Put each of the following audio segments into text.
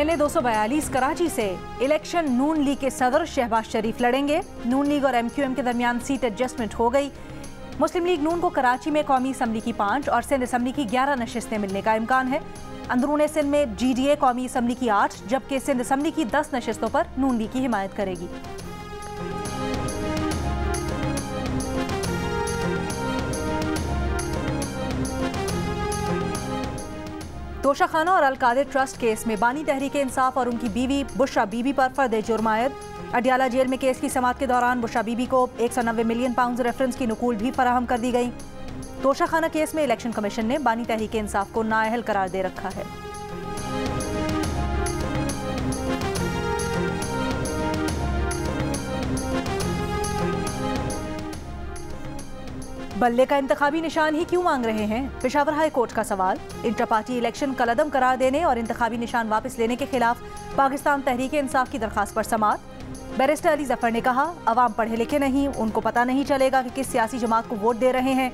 NA 242 Karachi से election नून league के सदर शहबाज शरीफ लड़ेंगे। नून लीग और MQM के दरमियान सीट एडजस्टमेंट हो गई। मुस्लिम लीग नून को कराची में कौमी असम्बली की 5 और सिंध असम्बली की 11 नशिस्तें मिलने का इम्कान है। अंदरूनी सिंध में GDA कौमी असम्बली की 8 जबकि सिंध असम्बली की 10 नशिस्तों पर नून लीग की हिमायत करेगी। तोशा खाना और अलकादिर ट्रस्ट केस में बानी तहरीक इंसाफ और उनकी बीवी बुशरा बीबी पर फर्द जुर्म आयद। अडियाला जेल में केस की समाअत के दौरान बुशरा बीबी को 190 मिलियन पाउंड रेफरेंस की नकूल भी फराहम कर दी गई। तोशा खाना केस में इलेक्शन कमीशन ने बानी तहरीक इंसाफ को नाअहल करार दे रखा है। बल्ले का इंतखाबी निशान ही क्यों मांग रहे हैं? पेशावर हाई कोर्ट का सवाल। इंटर पार्टी इलेक्शन कलअदम करार देने और इंतखाबी निशान वापस लेने के खिलाफ पाकिस्तान तहरीक इंसाफ की दरखास्त पर समाअत। बैरिस्टर अली जफर ने कहा, अवाम पढ़े लिखे नहीं, उनको पता नहीं चलेगा कि किस सियासी जमात को वोट दे रहे हैं।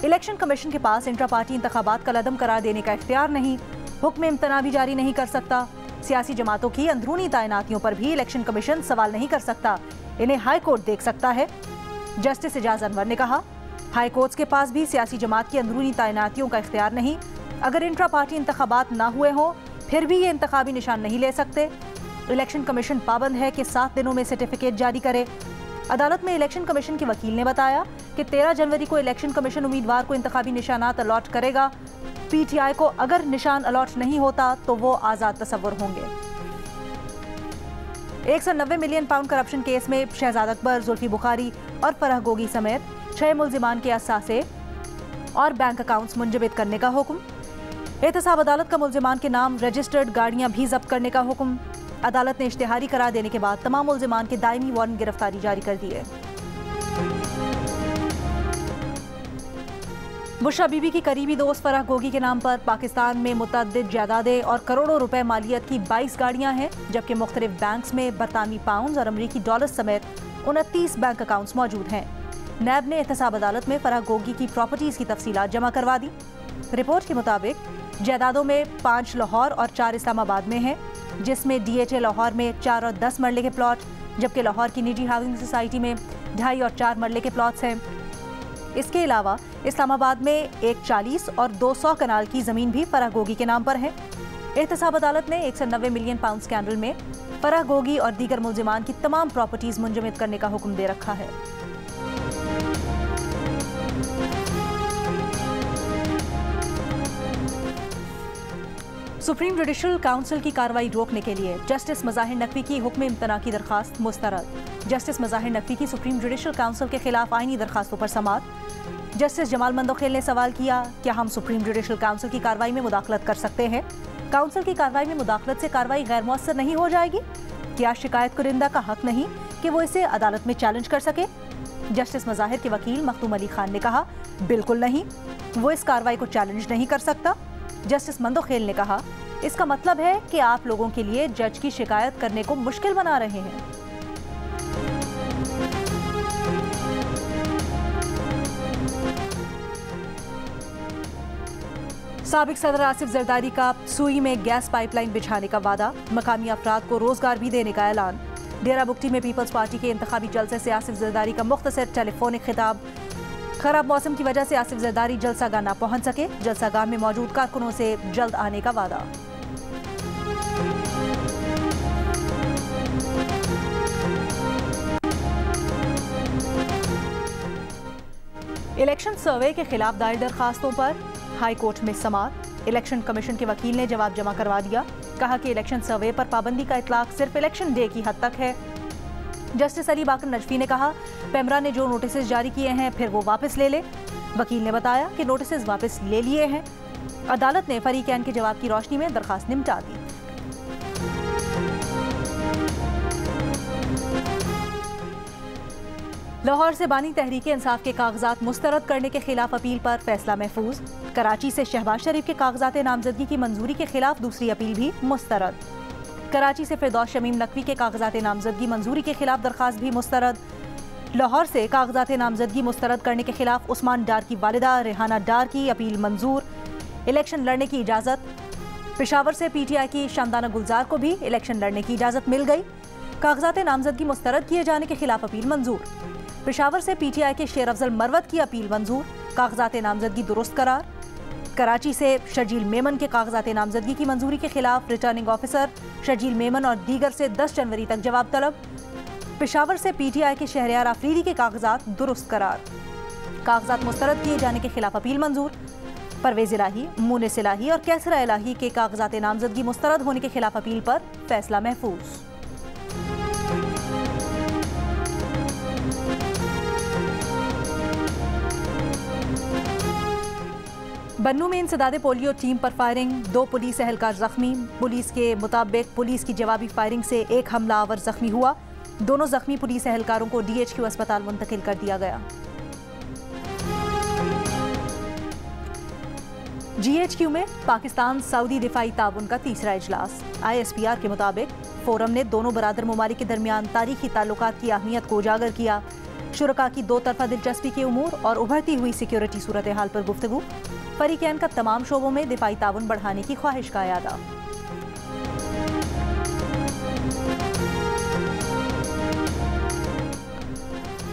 इलेक्शन कमीशन के पास इंटर पार्टी इंतखाबात कलअदम करार देने का इख्तियार नहीं, हुक्म इम्तना भी जारी नहीं कर सकता। सियासी जमातों की अंदरूनी तैनातियों पर भी इलेक्शन कमीशन सवाल नहीं कर सकता, इन्हें हाई कोर्ट देख सकता है। जस्टिस एजाज अनवर ने कहा, हाई कोर्ट के पास भी सियासी जमात की अंदरूनी तैनातियों का इख्तियार नहीं। अगर इंट्रा पार्टी इंतखाबात ना हुए हों फिर भी ये इंतखाबी निशान नहीं ले सकते। इलेक्शन कमीशन पाबंद है कि 7 दिनों में सर्टिफिकेट जारी करे। अदालत में इलेक्शन कमीशन के वकील ने बताया कि 13 जनवरी को इलेक्शन कमीशन उम्मीदवार को इंतखाबी निशानात अलॉट करेगा। PTI को अगर निशान अलॉट नहीं होता तो वो आज़ाद तसव्वुर होंगे। 190 मिलियन पाउंड करप्शन केस में शहजाद अकबर, जुल्फी बुखारी और फरह गोगी समेत 6 मुल्जिमान के असासे और बैंक अकाउंट्स मुंजबित करने का हुक्म। एहतसाब अदालत का मुल्जिमान के नाम रजिस्टर्ड गाड़ियां भी जब्त करने का हुक्म। अदालत ने इश्तिहारी करार देने के बाद तमाम मुल्जिमान के दायमी वारंट गिरफ्तारी जारी कर दिए। बुशरा बीबी की करीबी दोस्त फरह गोगी के नाम पर पाकिस्तान में मुतअद्दिद जायदादें और करोड़ों रुपए मालियत की 22 गाड़ियां हैं, जबकि मुख्तलिफ बैंक्स में बरतानवी पाउंड और अमरीकी डॉलर समेत 29 बैंक अकाउंट्स मौजूद हैं। नैब ने एहतसाब अदालत में फरह गोगी की प्रॉपर्टीज की तफसीलात जमा करवा दी। रिपोर्ट के मुताबिक जायदादों में 5 लाहौर और 4 इस्लामाबाद में हैं, जिसमें DHA लाहौर में 4 और 10 मरले के प्लॉट, जबकि लाहौर की निजी हाउसिंग सोसाइटी में 2.5 और 4 मरले के प्लॉट्स हैं। इसके अलावा इस्लामाबाद में एक 40 और 200 कनाल की ज़मीन भी फरह गोगी के नाम पर है। एहतसाब अदालत ने 190 मिलियन पाउंड स्कैंडल में फरह गोगी और दीगर मुल्जिमान की तमाम प्रॉपर्टीज मुंजमद करने का हुक्म दे रखा है। सुप्रीम जुडिशल काउंसिल की कार्रवाई रोकने के लिए जस्टिस मज़ाहिर नकवी की हुक्म इम्तना की दरखास्त मुस्तरद। जस्टिस मज़ाहिर नकवी की सुप्रीम जुडिशल काउंसिल के खिलाफ आईनी दरखास्तों पर समाअत। जस्टिस जमाल मंदोखेल ने सवाल किया, क्या हम सुप्रीम जुडिशल काउंसिल की कार्रवाई में मुदाखलत कर सकते हैं? काउंसिल की कार्रवाई में मुदाखलत से कार्रवाई गैर मौसर नहीं हो जाएगी? क्या शिकायत कुरिंदा का हक नहीं कि वो इसे अदालत में चैलेंज कर सके? जस्टिस मज़ाहिर के वकील मखदूम अली खान ने कहा, बिल्कुल नहीं, वो इस कार्रवाई को चैलेंज नहीं कर सकता। जस्टिस मंदोखेल ने कहा, इसका मतलब है कि आप लोगों के लिए जज की शिकायत करने को मुश्किल बना रहे हैं। साबिक सदर आसिफ जरदारी का सुई में गैस पाइपलाइन बिछाने का वादा, मकामी अफराद को रोजगार भी देने का ऐलान। डेरा बुगटी में पीपल्स पार्टी के इंतखाबी जलसे से आसिफ जरदारी का मुख्तसर टेलीफोनिक खिताब। खराब मौसम की वजह से आसिफ जरदारी जलसागाह न पहुंच सके, जलसागाह में मौजूद कारकुनों से जल्द आने का वादा। इलेक्शन सर्वे के खिलाफ दायर दरखास्तों पर हाई कोर्ट में समाअत। इलेक्शन कमीशन के वकील ने जवाब जमा करवा दिया। कहा कि इलेक्शन सर्वे पर पाबंदी का इतलाक सिर्फ इलेक्शन डे की हद तक है। जस्टिस अली बाकर नजफी ने कहा, पेमरा ने जो नोटिस जारी किए हैं फिर वो वापस ले ले। वकील ने बताया कि नोटिस वापस ले लिए हैं। अदालत ने फरीकैन के जवाब की रोशनी में दरखास्त निपटा दी। लाहौर से बानी तहरीक इंसाफ के कागजात मुस्तरद करने के खिलाफ अपील पर फैसला महफूज। कराची से शहबाज शरीफ के कागजात नामजदगी की मंजूरी के खिलाफ दूसरी अपील भी मुस्तरद। कराची से फिरदौस शमीम नकवी के कागजात नामजदगी मंजूरी के खिलाफ दरखास्त भी मुस्तरद। लाहौर से कागजात नामजदगी मुस्तरद करने के खिलाफ उस्मान डार की वालिदा रेहाना डार की अपील मंजूर। इलेक्शन लड़ने की इजाज़त। पेशावर से पीटीआई की शानदाना गुलजार को भी इलेक्शन लड़ने की इजाजत मिल गई। कागजात नामजदगी मुस्तरद किए जाने के खिलाफ अपील मंजूर। पेशावर से पीटीआई के शेर अफजल मरवत की अपील मंजूर। कागजात नामजदगी दुरुस्त करार। कराची से शर्जील मेमन के कागजात नामजदगी की मंजूरी के खिलाफ रिटर्निंग ऑफिसर शर्जील मेमन और दीगर से 10 जनवरी तक जवाब तलब। पेशावर से पीटीआई के शहरयार आफरीदी के कागजात दुरुस्त करार। कागजात मुस्तरद किए जाने के खिलाफ अपील मंजूर। परवेज इलाही, मुनिस इलाही और कैसरा इलाही के कागजात नामजदगी मुस्तरद होने के खिलाफ अपील पर फैसला महफूज। बन्नू में इंसदादे पोलियो टीम पर फायरिंग, 2 पुलिस एहलकार जख्मी। पुलिस के मुताबिक पुलिस की जवाबी फायरिंग से एक हमलावर जख्मी हुआ। दोनों जख्मी पुलिस एहलकारों को DHQ अस्पताल मुंतकिल कर दिया गया। GHQ में पाकिस्तान सऊदी दिफाई ताउन का तीसरा इजलास। ISPR के मुताबिक फोरम ने दोनों बरादर ममालिक के दरमियान तारीखी ताल्लुकात की अहमियत को उजागर किया। शुरका की 2 तरफा दिलचस्पी के उमूर और उभरती हुई सिक्योरिटी सूरत हाल पर गुफ्तगू। फरीकैन का तमाम शोबों में दिफाई ताउन बढ़ाने की ख्वाहिश का इरादा।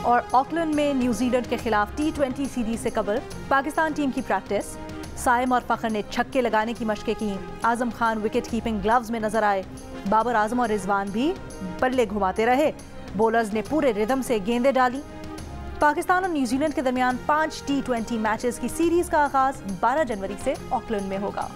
और ऑकलैंड में न्यूजीलैंड के खिलाफ T20 सीरीज से कबल पाकिस्तान टीम की प्रैक्टिस। साइम और फखर ने छक्के लगाने की मशकें की। Azam Khan wicket keeping gloves में नजर आए। बाबर आजम और रिजवान भी बल्ले घुमाते रहे। बॉलर्स ने पूरे रिदम से गेंदें डाली। पाकिस्तान और न्यूजीलैंड के दरमियान 5 T20 मैचेस की सीरीज का आगाज 12 जनवरी से ऑकलैंड में होगा।